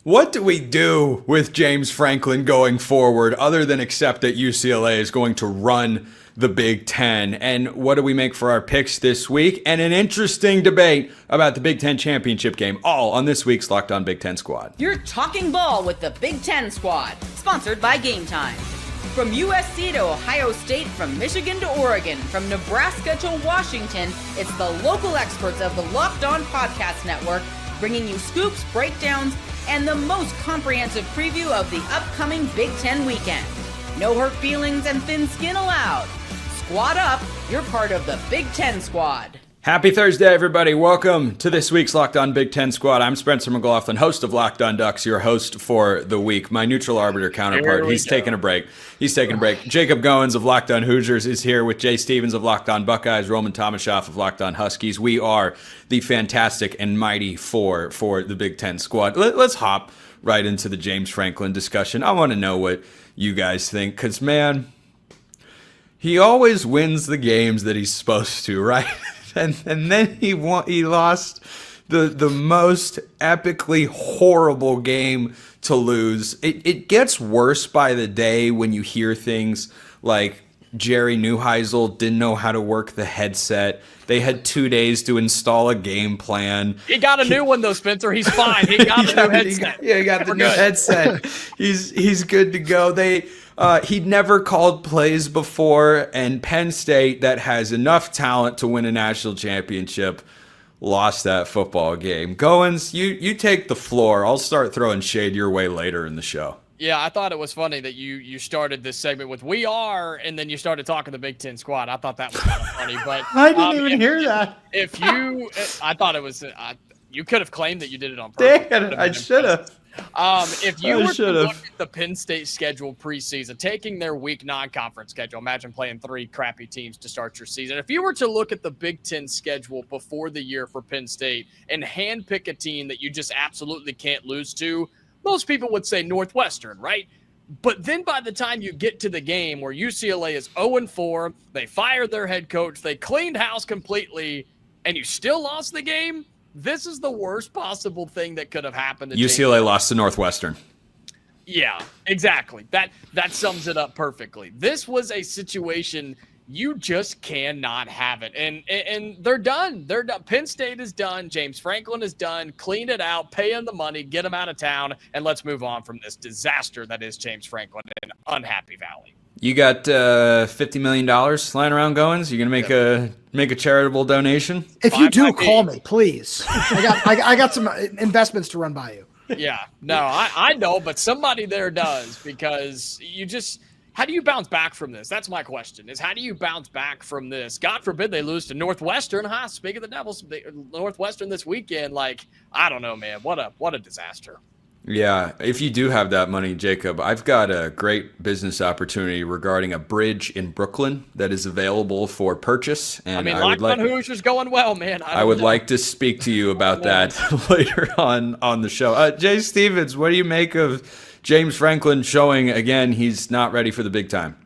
What do we do with James Franklin going forward other than accept that UCLA is going to run the Big Ten? And what do we make for our picks this week? And an interesting debate about the Big Ten championship game, all on this week's Locked On Big Ten Squad. You're talking ball with the Big Ten Squad, sponsored by Gametime. From USC to Ohio State, from Michigan to Oregon, from Nebraska to Washington, it's the local experts of the Locked On Podcast Network bringing you scoops, breakdowns, and the most comprehensive preview of the upcoming Big Ten weekend. No hurt feelings and thin skin allowed. Squad up, you're part of the Big Ten Squad. Happy Thursday, everybody. Welcome to this week's Locked On Big Ten Squad. I'm Spencer McLaughlin, host of Locked On Ducks, your host for the week. My neutral arbiter counterpart, he's taking a break. Jacob Goins of Locked On Hoosiers is here with Jay Stevens of Locked On Buckeyes, Roman Tomashoff of Locked On Huskies. We are the fantastic and mighty four for the Big Ten Squad. Let's hop right into the James Franklin discussion. I want to know what you guys think, because, man, he always wins the games that he's supposed to, right? And then he lost the most epically horrible game to lose. It gets worse by the day when you hear things like Jerry Neuheisel didn't know how to work the headset. They had 2 days to install a game plan. He got a new one though, Spencer. He's fine. He got a new headset. He got the new headset. He's good to go. He'd never called plays before, and Penn State, that has enough talent to win a national championship, lost that football game. Goins, you take the floor. I'll start throwing shade your way later in the show. Yeah, I thought it was funny that you started this segment with "we are," and then you started talking the Big Ten Squad. I thought that was kind of funny, but I didn't even hear that. I thought it was. You could have claimed that you did it on purpose. Dang it, I should have. If you were to look at the Penn State schedule preseason, taking their week non-conference schedule, imagine playing 3 crappy teams to start your season. If you were to look at the Big Ten schedule before the year for Penn State and handpick a team that you just absolutely can't lose to, most people would say Northwestern, right? But then by the time you get to the game where UCLA is 0-4, they fired their head coach, they cleaned house completely, and you still lost the game, this is the worst possible thing that could have happened. UCLA lost to Northwestern. Yeah, exactly. That sums it up perfectly. This was a situation you just cannot have it. And they're done. They're done. Penn State is done. James Franklin is done. Clean it out. Pay him the money. Get him out of town. And let's move on from this disaster that is James Franklin in Unhappy Valley. You got $50 million lying around, Goins? You going to make a charitable donation? If you do, call me, please. I got some investments to run by you. Yeah, no, I know, but somebody there does, because how do you bounce back from this? That's my question, is how do you bounce back from this? God forbid they lose to Northwestern. Speak of the Devils, Northwestern this weekend. I don't know, man. What a disaster. Yeah, if you do have that money, Jacob, I've got a great business opportunity regarding a bridge in Brooklyn that is available for purchase. And I would like Hoosiers going well, man. I would like to speak to you about that later on the show. Jay Stevens, what do you make of James Franklin showing again he's not ready for the big time?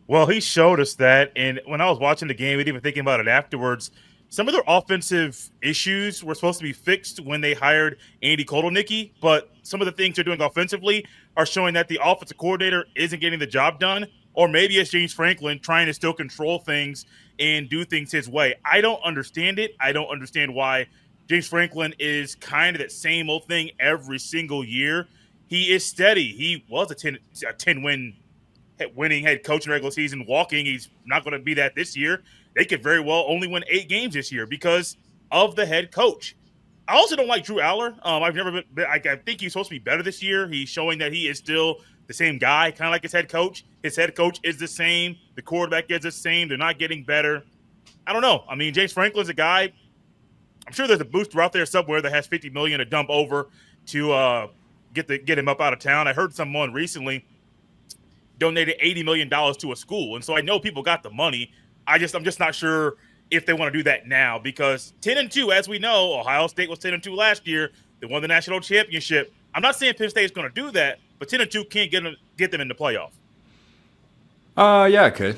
Well, he showed us that, and when I was watching the game and even thinking about it afterwards, some of their offensive issues were supposed to be fixed when they hired Andy Kotelnicki, but some of the things they're doing offensively are showing that the offensive coordinator isn't getting the job done, or maybe it's James Franklin trying to still control things and do things his way. I don't understand it. I don't understand why James Franklin is kind of that same old thing every single year. He is steady. He was a 10-win winning head coach in regular season walking. He's not going to be that this year. They could very well only win 8 games this year because of the head coach. I also don't like Drew Aller. I think he's supposed to be better this year. He's showing that he is still the same guy, kind of like his head coach. His head coach is the same. The quarterback is the same. They're not getting better. I don't know. I mean, James Franklin's a guy. I'm sure there's a booster out there somewhere that has $50 million to dump over to get him up out of town. I heard someone recently donated $80 million to a school, and so I know people got the money. I'm just not sure if they want to do that now, because 10-2, as we know, Ohio State was 10-2 last year. They won the national championship. I'm not saying Penn State is going to do that, but 10-2 can't get them in the playoff. Yeah, it could.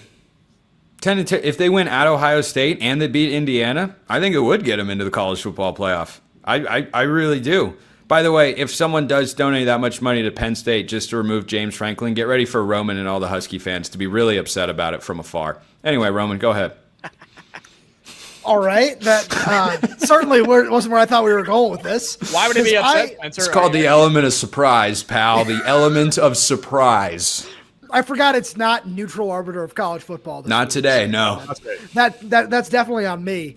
10-2. If they win at Ohio State and they beat Indiana, I think it would get them into the college football playoff. I really do. By the way, if someone does donate that much money to Penn State just to remove James Franklin, get ready for Roman and all the Husky fans to be really upset about it from afar. Anyway, Roman, go ahead. All right, that certainly wasn't where I thought we were going with this. Why would it be upset? It's called the element of surprise, pal. The element of surprise. I forgot it's not neutral arbiter of college football. Not today, no. That's definitely on me.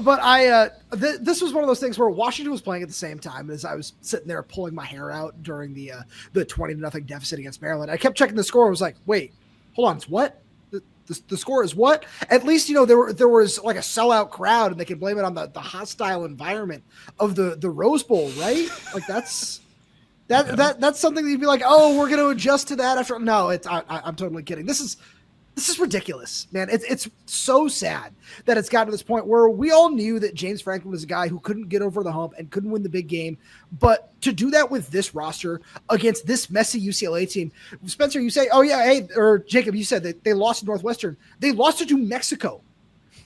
But this was one of those things where Washington was playing at the same time as I was sitting there pulling my hair out during the 20-0 deficit against Maryland. I kept checking the score. I was like, wait, hold on, it's what? The score is what? At least, there was like a sellout crowd and they could blame it on the hostile environment of the Rose Bowl, right? Like that's something that you'd be like, oh, we're going to adjust to that after. No, I'm totally kidding. This is ridiculous, man. It's so sad that it's gotten to this point where we all knew that James Franklin was a guy who couldn't get over the hump and couldn't win the big game. But to do that with this roster against this messy UCLA team, Spencer, you say, oh yeah, hey, or Jacob, you said that they lost to Northwestern. They lost to New Mexico.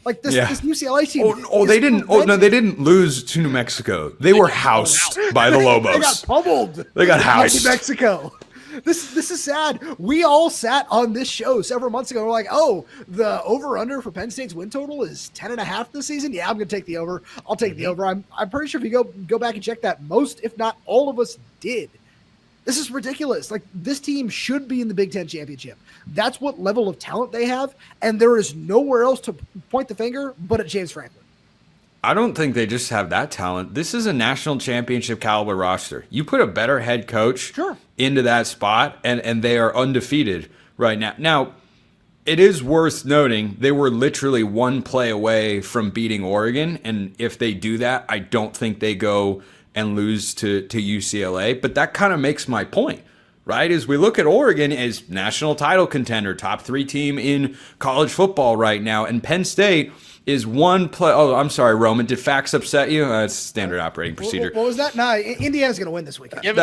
Like this UCLA team. They didn't. Oh no, they didn't lose to New Mexico. They were housed by the Lobos. They got pummeled. They got housed. New Mexico. This is sad. We all sat on this show several months ago. We're like, oh, the over/under for Penn State's win total is 10.5 this season. Yeah, I'm going to take the over. I'll take the over. I'm pretty sure if you go back and check that, most, if not all of us did. This is ridiculous. Like, this team should be in the Big Ten championship. That's what level of talent they have, and there is nowhere else to point the finger but at James Franklin. I don't think they just have that talent. This is a national championship caliber roster. You put a better head coach into that spot, and they are undefeated right now. Now, it is worth noting they were literally one play away from beating Oregon, and if they do that, I don't think they go and lose to UCLA. But that kind of makes my point, right? As we look at Oregon as national title contender, top 3 team in college football right now, and Penn State is one play. Oh, I'm sorry, Roman. Did facts upset you? That's standard operating procedure. What was that? No, Indiana's going to win this weekend. Yeah,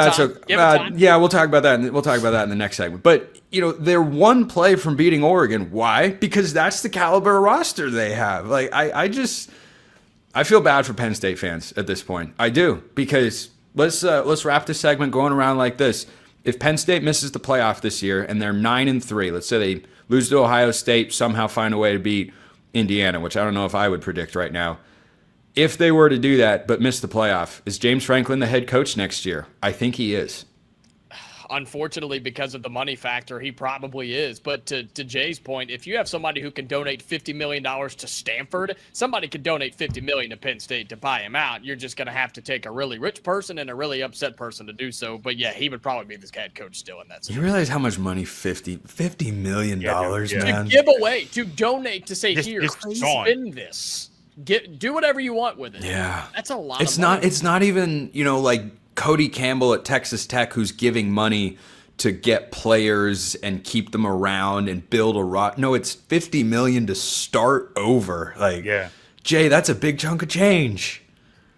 we'll talk about that. We'll talk about that in the next segment. But they're one play from beating Oregon. Why? Because that's the caliber roster they have. Like I feel bad for Penn State fans at this point. I do, because let's wrap this segment going around like this. If Penn State misses the playoff this year and they're 9-3, let's say they lose to Ohio State, somehow find a way to beat Indiana, which I don't know if I would predict right now. If they were to do that but miss the playoff, is James Franklin the head coach next year? I think he is. Unfortunately, because of the money factor, he probably is. But to Jay's point, if you have somebody who can donate $50 million to Stanford, somebody could donate $50 million to Penn State to buy him out. You're just going to have to take a really rich person and a really upset person to do so. But yeah, he would probably be this head coach still in that situation. You realize how much money $50 million, man? To give away, to donate, to say, here, spend this. Do whatever you want with it. Yeah. That's a lot of money. It's not even, like Cody Campbell at Texas Tech who's giving money to get players and keep them around and build a rock. No, it's $50 million to start over. Jay, that's a big chunk of change.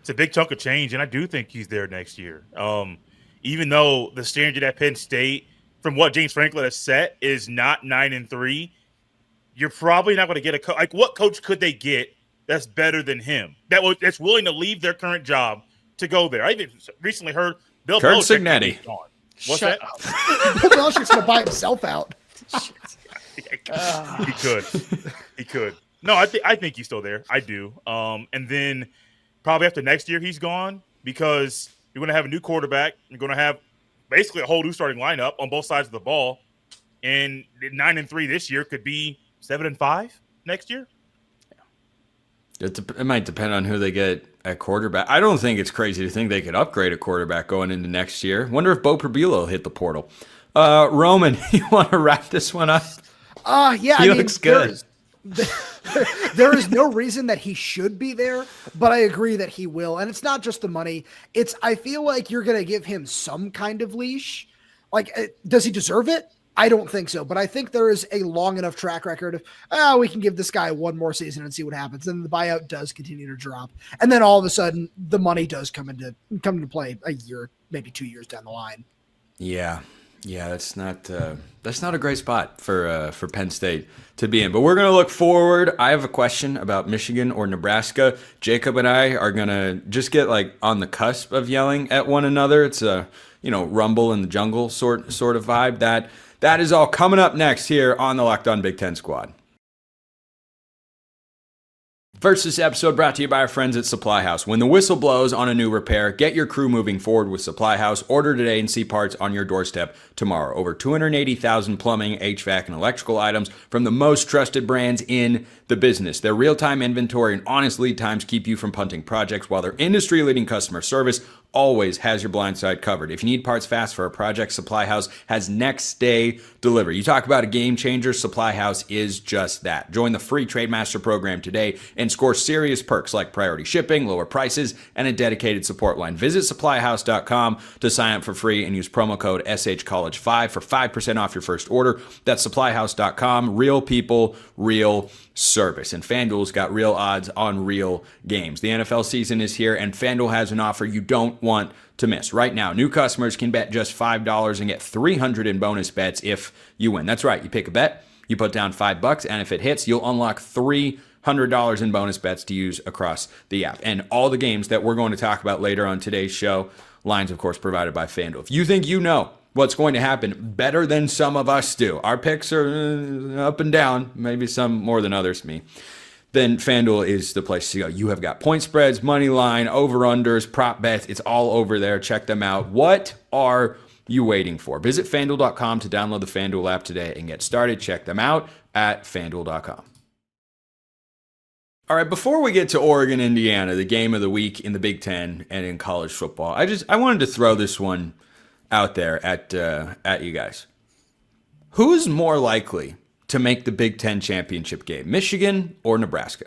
It's a big chunk of change, and I do think he's there next year. Even though the standard at Penn State, from what James Franklin has set, is not 9-3, you're probably not going to get a coach. Like, what coach could they get that's better than him? That's willing to leave their current job to go there. I even recently heard Bill Belichick. What's that? Bill Belichick's going to buy himself out. He could. No, I think he's still there. I do. And then probably after next year, he's gone, because you're going to have a new quarterback. You're going to have basically a whole new starting lineup on both sides of the ball. And 9-3 this year could be 7-5 next year. It might depend on who they get at quarterback. I don't think it's crazy to think they could upgrade a quarterback going into next year. Wonder if Bo Perbilo will hit the portal. Roman, you want to wrap this one up? Yeah. He looks good. There is no reason that he should be there, but I agree that he will. And it's not just the money. I feel like you're going to give him some kind of leash. Like, does he deserve it? I don't think so, but I think there is a long enough track record of, we can give this guy one more season and see what happens. And the buyout does continue to drop. And then all of a sudden the money does come into play a year, maybe 2 years down the line. Yeah. Yeah, that's not a great spot for Penn State to be in. But we're going to look forward. I have a question about Michigan or Nebraska. Jacob and I are going to just get like on the cusp of yelling at one another. It's a rumble in the jungle sort of vibe. That is all coming up next here on the Locked On Big Ten Squad. First, this episode brought to you by our friends at SupplyHouse. When the whistle blows on a new repair, get your crew moving forward with SupplyHouse. Order today and see parts on your doorstep tomorrow. Over 280,000 plumbing, HVAC, and electrical items from the most trusted brands in the business. Their real-time inventory and honest lead times keep you from punting projects, while their industry-leading customer service always has your blind side covered. If you need parts fast for a project, SupplyHouse has next day delivery. You talk about a game changer, SupplyHouse is just that. Join the free Trademaster program today and score serious perks like priority shipping, lower prices, and a dedicated support line. Visit supplyhouse.com to sign up for free and use promo code SHCollege5 for 5% off your first order. That's supplyhouse.com. Real people, real service. And FanDuel's got real odds on real games. The NFL season is here, and FanDuel has an offer you don't want to miss. Right now, new customers can bet just $5 and get $300 in bonus bets if you win. That's right. You pick a bet, you put down $5, and if it hits, you'll unlock $300 in bonus bets to use across the app. And all the games that we're going to talk about later on today's show, lines, of course, provided by FanDuel. If you think you know what's going to happen better than some of us do, our picks are up and down, maybe some more than others, then FanDuel is the place to go. You have got point spreads, money line, over-unders, prop bets. It's all over there. Check them out. What are you waiting for? Visit FanDuel.com to download the FanDuel app today and get started. Check them out at FanDuel.com. All right, before we get to Oregon, Indiana, the game of the week in the Big Ten and in college football, I wanted to throw this one out there at you guys. Who's more likely to make the Big Ten championship game, Michigan or Nebraska?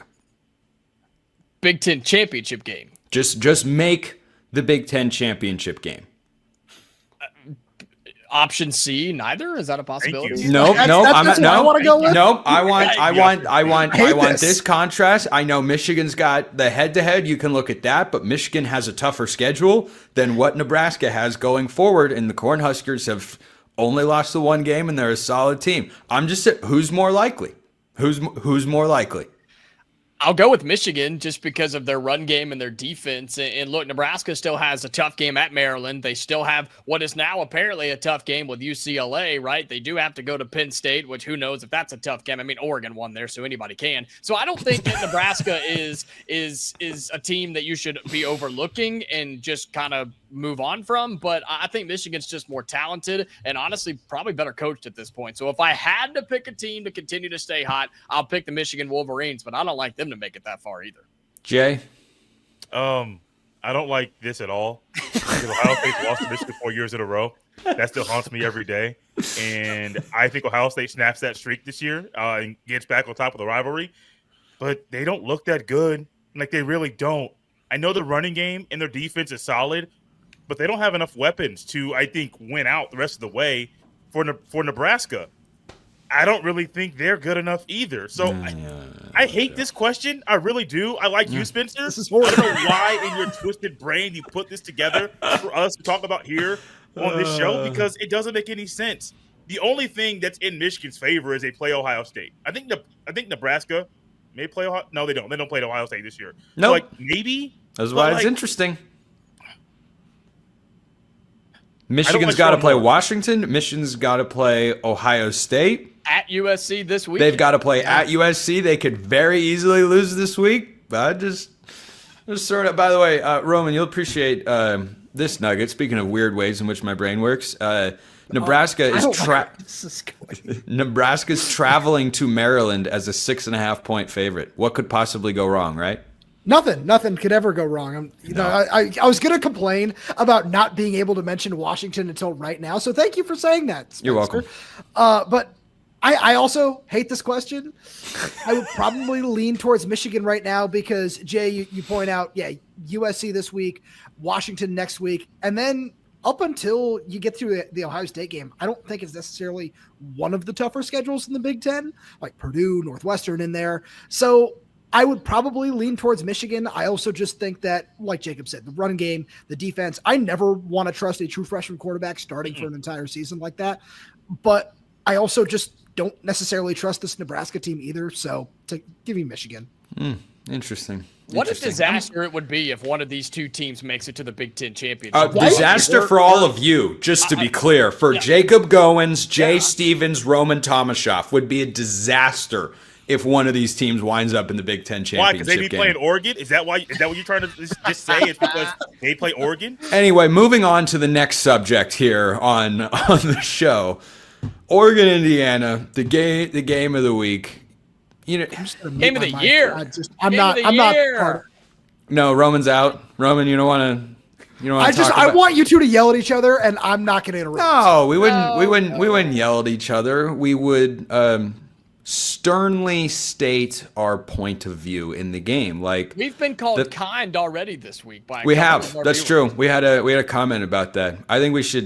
Big Ten championship game. Just make the Big Ten championship game. Option C, neither. Is that a possibility? No. I want to go with. No, I want this contrast. I know Michigan's got the head-to-head. You can look at that, but Michigan has a tougher schedule than what Nebraska has going forward, and the Cornhuskers have only lost the one game, and they're a solid team. I'm just saying, who's more likely? Who's more likely? I'll go with Michigan just because of their run game and their defense. And look, Nebraska still has a tough game at Maryland. They still have what is now apparently a tough game with UCLA, right? They do have to go to Penn State, which who knows if that's a tough game. I mean, Oregon won there, so anybody can. So I don't think that Nebraska is a team that you should be overlooking and just kind of move on from. But I think Michigan's just more talented and honestly probably better coached at this point. So if I had to pick a team to continue to stay hot, I'll pick the Michigan Wolverines, but I don't like them to make it that far either. Jay? I don't like this at all. Because Ohio State's lost to Michigan 4 years in a row. That still haunts me every day. And I think Ohio State snaps that streak this year and gets back on top of the rivalry. But they don't look that good. Like, they really don't. I know the running game and their defense is solid, but they don't have enough weapons to, I think, win out the rest of the way for Nebraska. I don't really think they're good enough either. So I hate this question. I really do. I like you, Spencer. This is horrible. I don't know why in your twisted brain you put this together for us to talk about here on this show, because it doesn't make any sense. The only thing that's in Michigan's favor is they play Ohio State. I think Nebraska may play Ohio. No, they don't. They don't play Ohio State this year. No, nope. So maybe. That's why it's interesting. Michigan's got to play Washington. Michigan's got to play Ohio State. At USC this week. They've got to play at USC. They could very easily lose this week. But I just sort of, by the way, Roman, you'll appreciate this nugget. Speaking of weird ways in which my brain works, Nebraska's traveling to Maryland as a 6.5-point favorite. What could possibly go wrong, right? Nothing could ever go wrong. I was going to complain about not being able to mention Washington until right now. So thank you for saying that, Spencer. You're welcome. But I also hate this question. I would probably lean towards Michigan right now because, Jay, you point out, USC this week, Washington next week, and then up until you get through the Ohio State game, I don't think it's necessarily one of the tougher schedules in the Big Ten, like Purdue, Northwestern in there. So I would probably lean towards Michigan. I also just think that, like Jacob said, the running game, the defense, I never want to trust a true freshman quarterback starting for an entire season like that. But I also just don't necessarily trust this Nebraska team either. So to give you Michigan. Interesting. What a disaster it would be if one of these two teams makes it to the Big Ten championship. Disaster for all of you, just to be clear. For Jacob Goins, Jay Stevens, Roman Tomashoff would be a disaster if one of these teams winds up in the Big Ten championship. Why? Because they be playing Oregon? Is that what you're trying to just say? It's because they play Oregon? Anyway, moving on to the next subject here on the show. Oregon, Indiana, the game of the week. You know, game of the year. I'm not part of. No, Roman's out. Roman, you don't want to. I want you two to yell at each other, and I'm not going to interrupt. No, we wouldn't yell at each other. We would sternly state our point of view in the game. Like, we've been called kind already this week by. We have. That's true. We had a comment about that. I think we should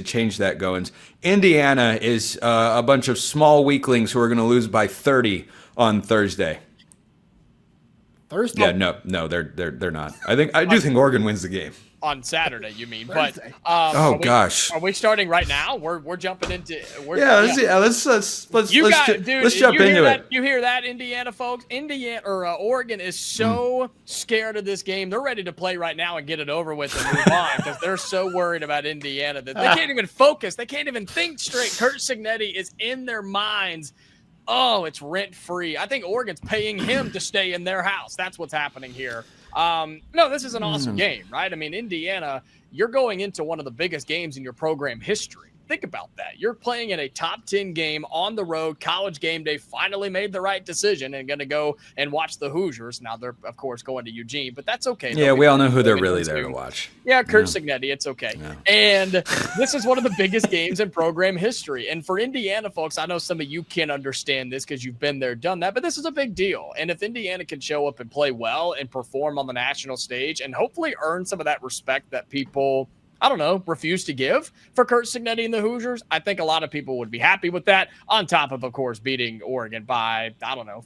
change that. Goins. Indiana is a bunch of small weaklings who are going to lose by 30 on Thursday. Thursday? Yeah, no, they're not. I do think Oregon wins the game. On Saturday, you mean? Thursday. But gosh, are we starting right now? We're jumping into. Let's jump into it. You hear that, Indiana folks? Oregon is so scared of this game. They're ready to play right now and get it over with and move on because they're so worried about Indiana that they can't even focus. They can't even think straight. Kurt Cignetti is in their minds. Oh, it's rent free. I think Oregon's paying him to stay in their house. That's what's happening here. No, this is an awesome game, right? I mean, Indiana, you're going into one of the biggest games in your program history. Think about that. You're playing in a top 10 game on the road. College Game Day finally made the right decision and going to go and watch the Hoosiers. Now they're, of course, going to Eugene, but that's okay. Yeah, we all know who they're really there to watch. Yeah, Kurt Cignetti, it's okay. Yeah. And this is one of the biggest games in program history. And for Indiana folks, I know some of you can't understand this because you've been there, done that, but this is a big deal. And if Indiana can show up and play well and perform on the national stage and hopefully earn some of that respect that people – refuse to give for Kurt Cignetti and the Hoosiers, I think a lot of people would be happy with that, on top of course, beating Oregon by,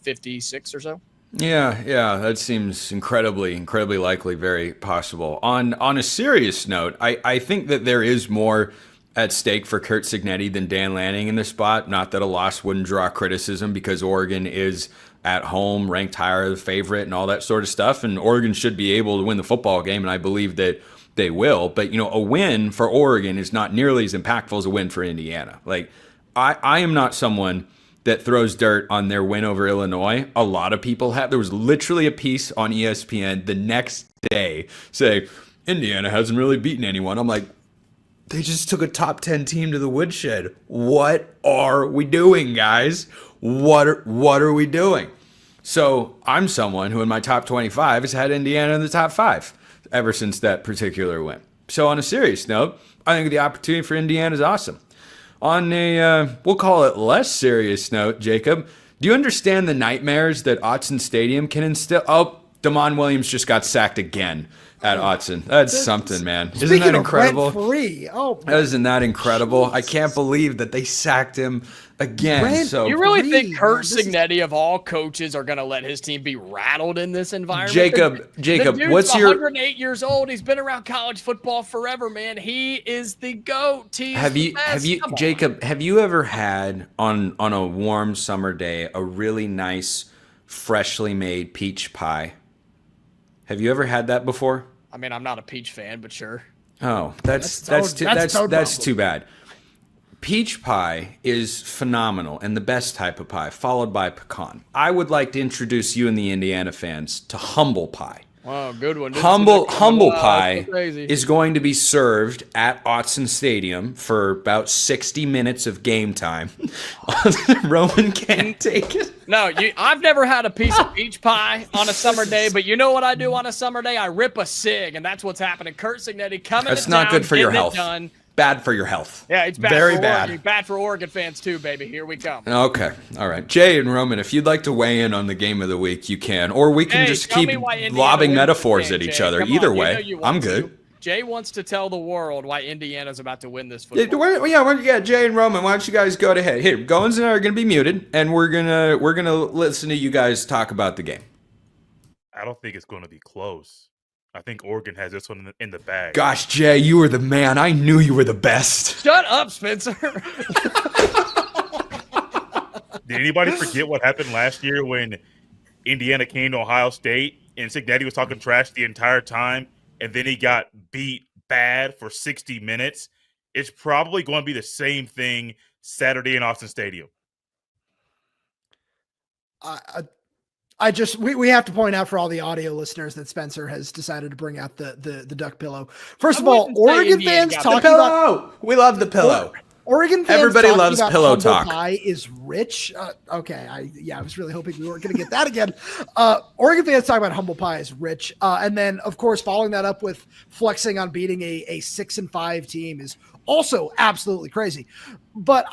56 or so. Yeah, that seems incredibly likely, very possible. On a serious note, I think that there is more at stake for Kurt Cignetti than Dan Lanning in this spot. Not that a loss wouldn't draw criticism because Oregon is at home, ranked higher, the favorite, and all that sort of stuff, and Oregon should be able to win the football game, and I believe that they will. But, a win for Oregon is not nearly as impactful as a win for Indiana. Like, I am not someone that throws dirt on their win over Illinois. A lot of people have. There was literally a piece on ESPN the next day saying, Indiana hasn't really beaten anyone. I'm like, they just took a top 10 team to the woodshed. What are we doing, guys? What are we doing? So I'm someone who in my top 25 has had Indiana in the top 5 ever since that particular win. So on a serious note, I think the opportunity for Indiana is awesome. On a, we'll call it less serious note, Jacob, do you understand the nightmares that Autzen Stadium can instill? Oh, Damon Williams just got sacked again at Autzen. That's something, man. Isn't that incredible? Isn't that incredible? I can't believe that they sacked him again. You really think Kurt Cignetti of all coaches are going to let his team be rattled in this environment? Jacob, the what's your 108 years old? He's been around college football forever, man. He is the GOAT. Have you ever had on a warm summer day a really nice freshly made peach pie? Have you ever had that before? I mean, I'm not a peach fan, but sure. Oh, that's too bad. Peach pie is phenomenal and the best type of pie, followed by pecan. I would like to introduce you and the Indiana fans to humble pie. Wow, good one. Humble pie is going to be served at Autzen Stadium for about 60 minutes of game time. Roman can't take it. No, I've never had a piece of peach pie on a summer day, but you know what I do on a summer day? I rip a cig, and that's what's happening. Kurt Cignetti coming That's to not town, good for your getting health. it done. Bad for your health. Yeah, it's bad Very for bad. Oregon. Bad for Oregon fans too, baby. Here we come. Okay. All right. Jay and Roman, if you'd like to weigh in on the game of the week, you can. Or we can just keep lobbing metaphors at each other. Either way, I'm good. Jay wants to tell the world why Indiana's about to win this football. Jay and Roman, why don't you guys go ahead? Here, Goins and I are going to be muted, and we're gonna listen to you guys talk about the game. I don't think it's going to be close. I think Oregon has this one in the bag. Gosh, Jay, you were the man. I knew you were the best. Shut up, Spencer. Did anybody forget what happened last year when Indiana came to Ohio State and Cincinnati was talking trash the entire time, and then he got beat bad for 60 minutes? It's probably going to be the same thing Saturday in Austin Stadium. We have to point out for all the audio listeners that Spencer has decided to bring out the duck pillow. First of all, Oregon fans talking about we love the pillow. Oregon fans Everybody talking loves about pillow humble talk. pie is rich. Okay, I was really hoping we weren't going to get that again. Oregon fans talking about humble pie is rich, and then of course following that up with flexing on beating a 6-5 team is also absolutely crazy. But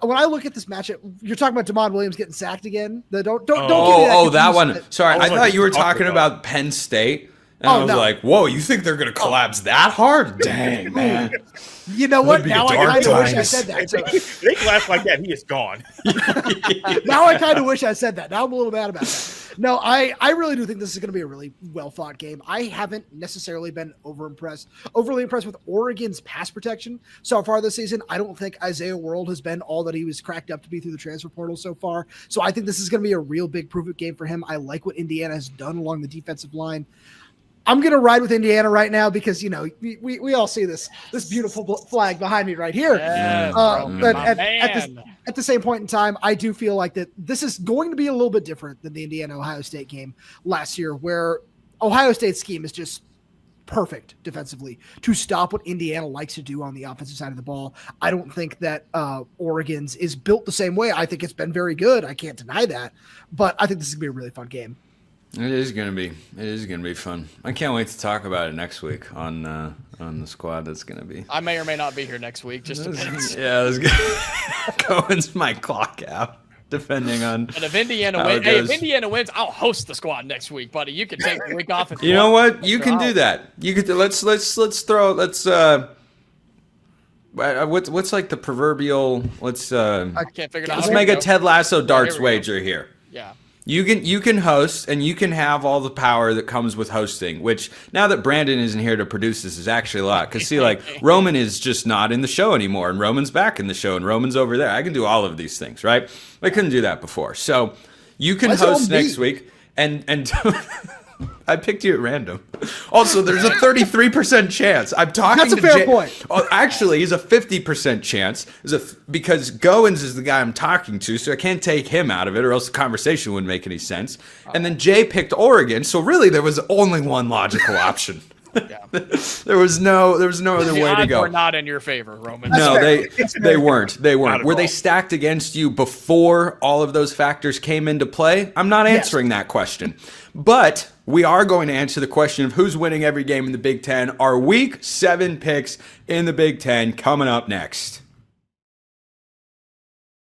when I look at this matchup, you're talking about Damon Williams getting sacked again. Don't give me that one. Sorry, I thought you were talking about Penn State. And I was like, whoa, you think they're going to collapse that hard? Dang, man. You know what? Now I kind of wish I said that. So. They collapse like that, he is gone. Now I kind of wish I said that. Now I'm a little mad about that. No, I really do think this is going to be a really well-fought game. I haven't necessarily been overly impressed with Oregon's pass protection so far this season. I don't think Isaiah World has been all that he was cracked up to be through the transfer portal so far. So I think this is going to be a real big prove-it game for him. I like what Indiana has done along the defensive line. I'm going to ride with Indiana right now because, you know, we all see this beautiful flag behind me right here. But at the same point in time, I do feel like that this is going to be a little bit different than the Indiana-Ohio State game last year, where Ohio State's scheme is just perfect defensively to stop what Indiana likes to do on the offensive side of the ball. I don't think that Oregon's is built the same way. I think it's been very good. I can't deny that. But I think this is going to be a really fun game. It is gonna be fun. I can't wait to talk about it next week on the squad. That's gonna be. I may or may not be here next week. Just depends. Yeah, Cohen's my clock out, depending on. And if Indiana wins, I'll host the squad next week, buddy. You can take the week off. You know what? You can do that. You could. Let's throw. What's like the proverbial? I can't figure it out. Let's make a Ted Lasso darts wager here. Yeah. You can host, and you can have all the power that comes with hosting, which now that Brandon isn't here to produce this is actually a lot. Because see, like, Roman is just not in the show anymore, and Roman's back in the show, and Roman's over there. I can do all of these things, right? I couldn't do that before. So you can host next week, and I picked you at random. Also, there's a 33% chance. I'm talking to Jay. That's a fair point. Oh, actually, he's a 50% chance. Because Goins is the guy I'm talking to, so I can't take him out of it, or else the conversation wouldn't make any sense. And then Jay picked Oregon, so really there was only one logical option. Yeah. There was no other way to go. We're not in your favor, Roman. No, they weren't. They weren't. Were they stacked against you before all of those factors came into play? I'm not answering that question. But we are going to answer the question of who's winning every game in the Big Ten. Our Week 7 picks in the Big Ten coming up next.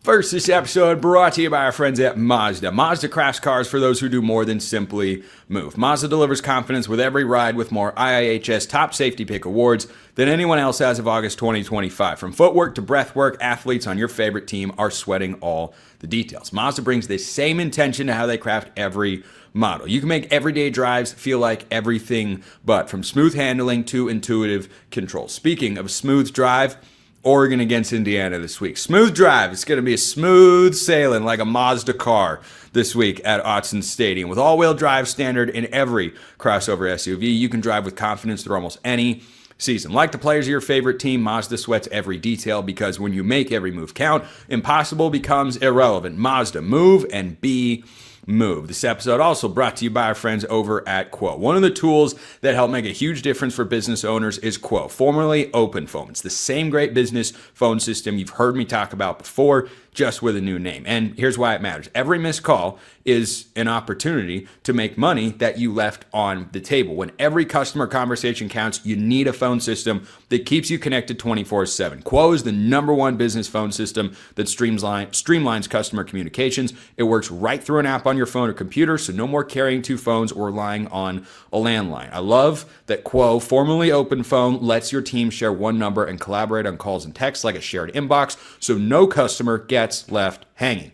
First, this episode brought to you by our friends at Mazda. Mazda crafts cars for those who do more than simply move. Mazda delivers confidence with every ride with more IIHS top safety pick awards than anyone else as of August 2025. From footwork to breathwork, athletes on your favorite team are sweating all the details. Mazda brings this same intention to how they craft every model. You can make everyday drives feel like everything but, from smooth handling to intuitive control. Speaking of smooth drive, Oregon against Indiana this week. Smooth drive. It's going to be a smooth sailing like a Mazda car this week at Autzen Stadium. With all-wheel drive standard in every crossover SUV, you can drive with confidence through almost any season. Like the players of your favorite team, Mazda sweats every detail because when you make every move count, impossible becomes irrelevant. Mazda, move and be move. This episode also brought to you by our friends over at Quo. One of the tools that help make a huge difference for business owners is Quo, formerly OpenPhone. It's the same great business phone system you've heard me talk about before, just with a new name. And here's why it matters. Every missed call is an opportunity to make money that you left on the table. When every customer conversation counts, you need a phone system that keeps you connected 24/7. Quo is the #1 business phone system that streamlines customer communications. It works right through an app on your phone or computer, so no more carrying two phones or relying on a landline. I love that Quo, formerly OpenPhone, lets your team share one number and collaborate on calls and texts like a shared inbox, so no customer gets left hanging.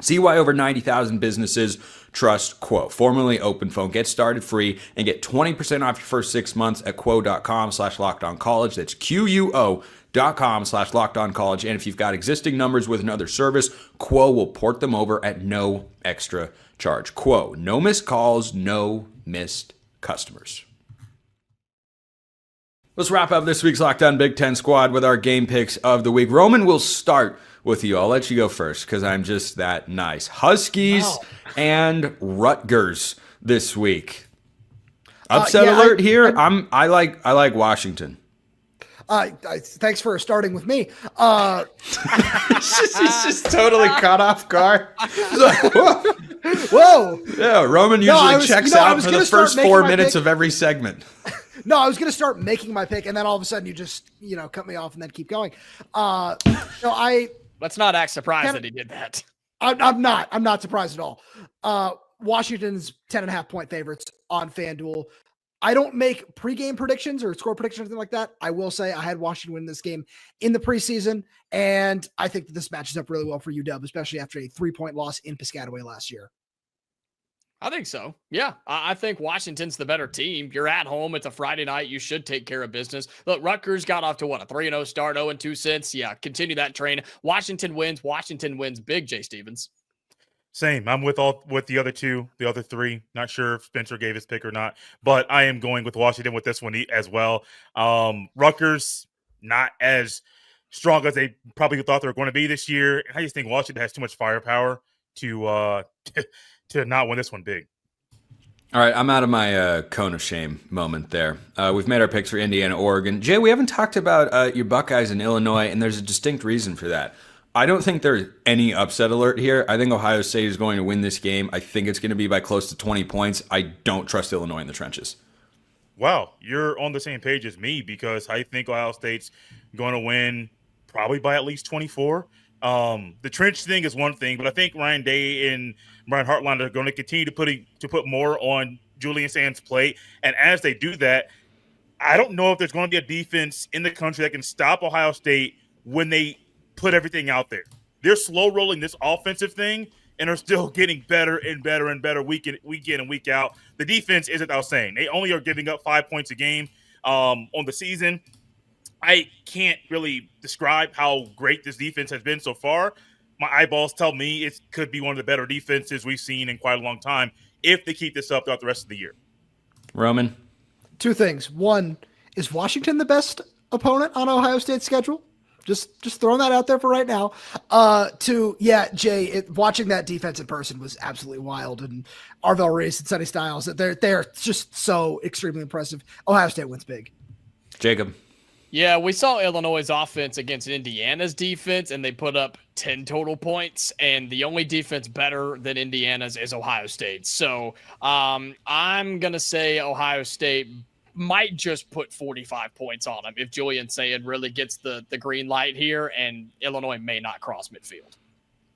See why over 90,000 businesses Trust Quo, formerly OpenPhone. Get started free and get 20% off your first 6 months at quo.com/lockedoncollege. That's QUO.com/lockedoncollege. And if you've got existing numbers with another service, Quo will port them over at no extra charge. Quo, no missed calls, no missed customers. Let's wrap up this week's Locked On Big Ten Squad with our game picks of the week. Roman, will start with you. I'll let you go first because I'm just that nice. Huskies and Rutgers this week. Upset alert here. I like Washington. Thanks for starting with me. He's just totally caught off guard. Whoa. Yeah, Roman usually checks out for the first 4 minutes of every segment. No, I was going to start making my pick, and then all of a sudden you just, cut me off and then keep going. Let's not act surprised that he did that. I'm not surprised at all. Washington's 10.5 point favorites on FanDuel. I don't make pregame predictions or score predictions or anything like that. I will say I had Washington win this game in the preseason, and I think that this matches up really well for UW, especially after a 3-point loss in Piscataway last year. I think so. Yeah, I think Washington's the better team. You're at home. It's a Friday night. You should take care of business. Look, Rutgers got off to a 3-0 start, 0-2 since. Yeah, continue that train. Washington wins. Washington wins big, Jay Stevens. Same. I'm with the other three. Not sure if Spencer gave his pick or not, but I am going with Washington with this one as well. Rutgers, not as strong as they probably thought they were going to be this year. I just think Washington has too much firepower to not win this one big. All right, I'm out of my cone of shame moment there. We've made our picks for Indiana, Oregon. Jay, we haven't talked about your Buckeyes in Illinois, and there's a distinct reason for that. I don't think there's any upset alert here. I think Ohio State is going to win this game. I think it's going to be by close to 20 points. I don't trust Illinois in the trenches. Wow, you're on the same page as me because I think Ohio State's going to win probably by at least 24. The trench thing is one thing, but I think Ryan Day and Brian Hartline are going to continue to put more on Julian Sands' plate. And as they do that, I don't know if there's going to be a defense in the country that can stop Ohio State when they put everything out there. They're slow rolling this offensive thing and are still getting better and better and better week in and week out. The defense isn't outstanding. They only are giving up 5 points a game on the season. I can't really describe how great this defense has been so far. My eyeballs tell me it could be one of the better defenses we've seen in quite a long time if they keep this up throughout the rest of the year. Roman? 2 things. One, is Washington the best opponent on Ohio State's schedule? Just throwing that out there for right now. 2, Jay, watching that defense in person was absolutely wild. And Arvell Reese and Sonny Styles, they're just so extremely impressive. Ohio State wins big. Jacob? Yeah, we saw Illinois' offense against Indiana's defense, and they put up 10 total points, and the only defense better than Indiana's is Ohio State. So I'm going to say Ohio State might just put 45 points on them if Julian Sand really gets the green light here, and Illinois may not cross midfield.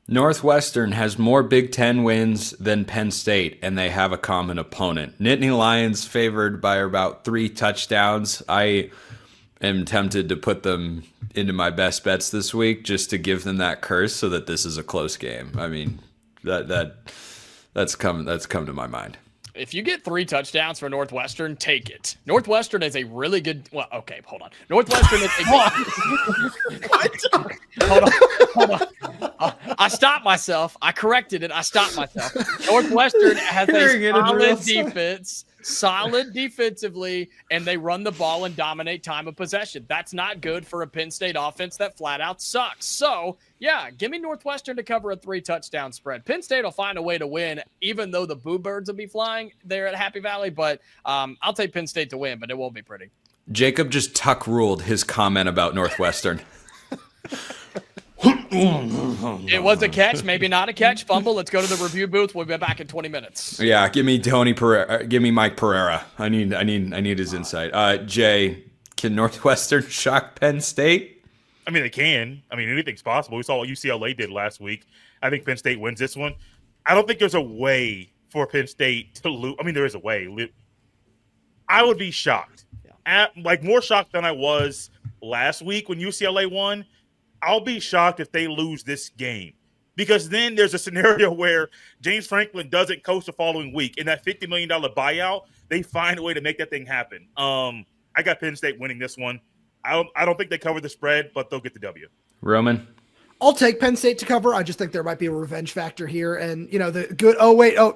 Northwestern has more Big Ten wins than Penn State, and they have a common opponent. Nittany Lions favored by about 3 touchdowns. I am tempted to put them into my best bets this week just to give them that curse so that this is a close game. I mean, that's come to my mind. If you get 3 touchdowns for Northwestern, take it. Northwestern is a really good. Well, okay, hold on. Northwestern is a hold on. I stopped myself. I corrected it. I stopped myself. Northwestern has a solid defense, solid defensively, and they run the ball and dominate time of possession. That's not good for a Penn State offense that flat out sucks. So, yeah, give me Northwestern to cover a 3-touchdown spread. Penn State will find a way to win, even though the Boo Birds will be flying there at Happy Valley. But I'll take Penn State to win, but it won't be pretty. Jacob just tuck ruled his comment about Northwestern. It was a catch, maybe not a catch. Fumble. Let's go to the review booth. We'll be back in 20 minutes. Yeah, give me Tony Pereira. Give me Mike Pereira. I need his insight. Jay, can Northwestern shock Penn State? I mean, they can. I mean, anything's possible. We saw what UCLA did last week. I think Penn State wins this one. I don't think there's a way for Penn State to lose. I mean, there is a way. I would be shocked. More shocked than I was last week when UCLA won. I'll be shocked if they lose this game. because then there's a scenario where James Franklin doesn't coach the following week. In that $50 million buyout, they find a way to make that thing happen. I got Penn State winning this one. I don't think they cover the spread, but they'll get the W. Roman? I'll take Penn State to cover. I just think there might be a revenge factor here. And,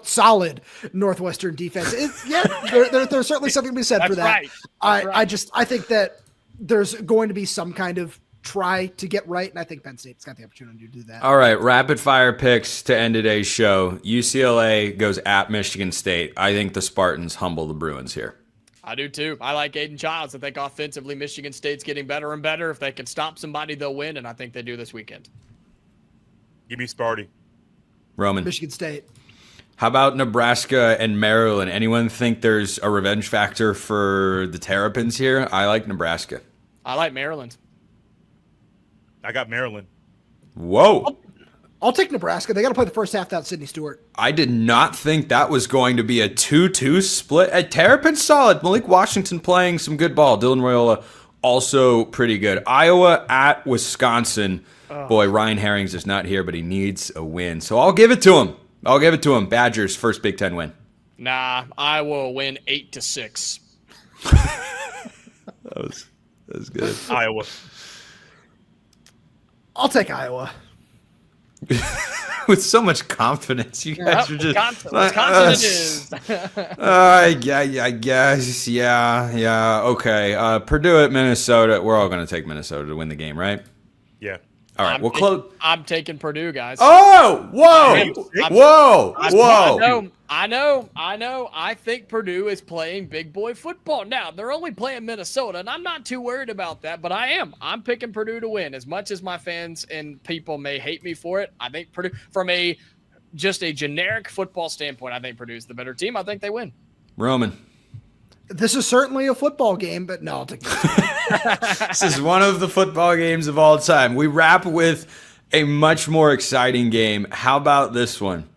solid Northwestern defense. There's certainly something to be said for that. Right. I think that there's going to be some kind of try to get right, and I think Penn State's got the opportunity to do that. All right, rapid fire picks to end today's show. UCLA goes at Michigan State. I think the Spartans humble the Bruins here. I do too. I like Aiden Childs. I think offensively Michigan State's getting better and better. If they can stop somebody, they'll win, and I think they do this weekend. Give me Sparty. Roman? Michigan State. How about Nebraska and Maryland? Anyone think there's a revenge factor for the Terrapins here? I like Nebraska. I like Maryland. I got Maryland. Whoa. I'll take Nebraska. They got to play the first half without Sidney Stewart. I did not think that was going to be a 2-2 split. At Terrapin's solid. Malik Washington playing some good ball. Dylan Royola also pretty good. Iowa at Wisconsin. Boy, Ryan Herrings is not here, but he needs a win. So I'll give it to him. Badgers, first Big Ten win. Nah, Iowa will win 8-6. That was good. Iowa. I'll take Iowa. With so much confidence, you guys are just Wisconsin it is. I guess, yeah, okay. Purdue at Minnesota. We're all going to take Minnesota to win the game, right? Yeah. All right, we'll close. I'm taking Purdue, guys. Oh, whoa. I know. I think Purdue is playing big boy football. Now, they're only playing Minnesota, and I'm not too worried about that, but I am. I'm picking Purdue to win. As much as my fans and people may hate me for it, I think Purdue, from just a generic football standpoint, I think Purdue's the better team. I think they win. Roman. This is certainly a football game, but no, I'll take This is one of the football games of all time. We wrap with a much more exciting game. How about this one?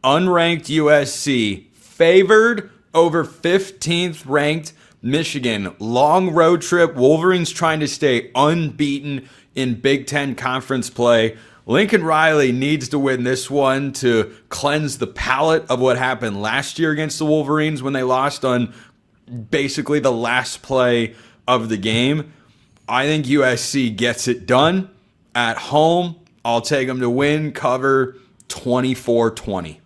Unranked USC favored over 15th ranked Michigan. Long road trip. Wolverines trying to stay unbeaten in Big Ten conference play. Lincoln Riley needs to win this one to cleanse the palate of what happened last year against the Wolverines when they lost on basically the last play of the game. I think USC gets it done at home. I'll take them to win, cover 24-20.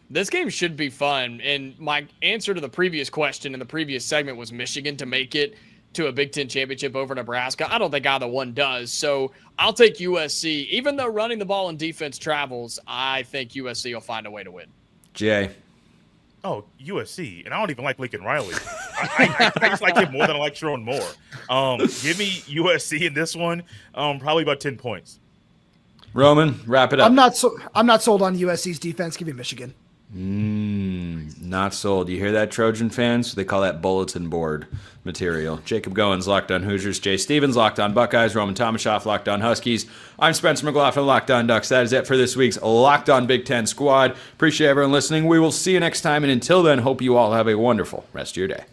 This game should be fun. And my answer to the previous question in the previous segment was Michigan to make it to a Big Ten championship over Nebraska. I don't think either one does. So I'll take USC. Even though running the ball and defense travels, I think USC will find a way to win. Jay. Oh, USC. And I don't even like Lincoln Riley. I just like him more than I like Sharon Moore. Give me USC in this one, probably about 10 points. Roman, wrap it up. I'm not sold on USC's defense. Give me Michigan. Not sold. You hear that, Trojan fans? They call that bulletin board material. Jacob Goins, Locked On Hoosiers. Jay Stevens, Locked On Buckeyes. Roman Tomashoff, Locked On Huskies. I'm Spencer McLaughlin, Locked On Ducks. That is it for this week's Locked On Big Ten Squad. Appreciate everyone listening. We will see you next time, and until then, hope you all have a wonderful rest of your day.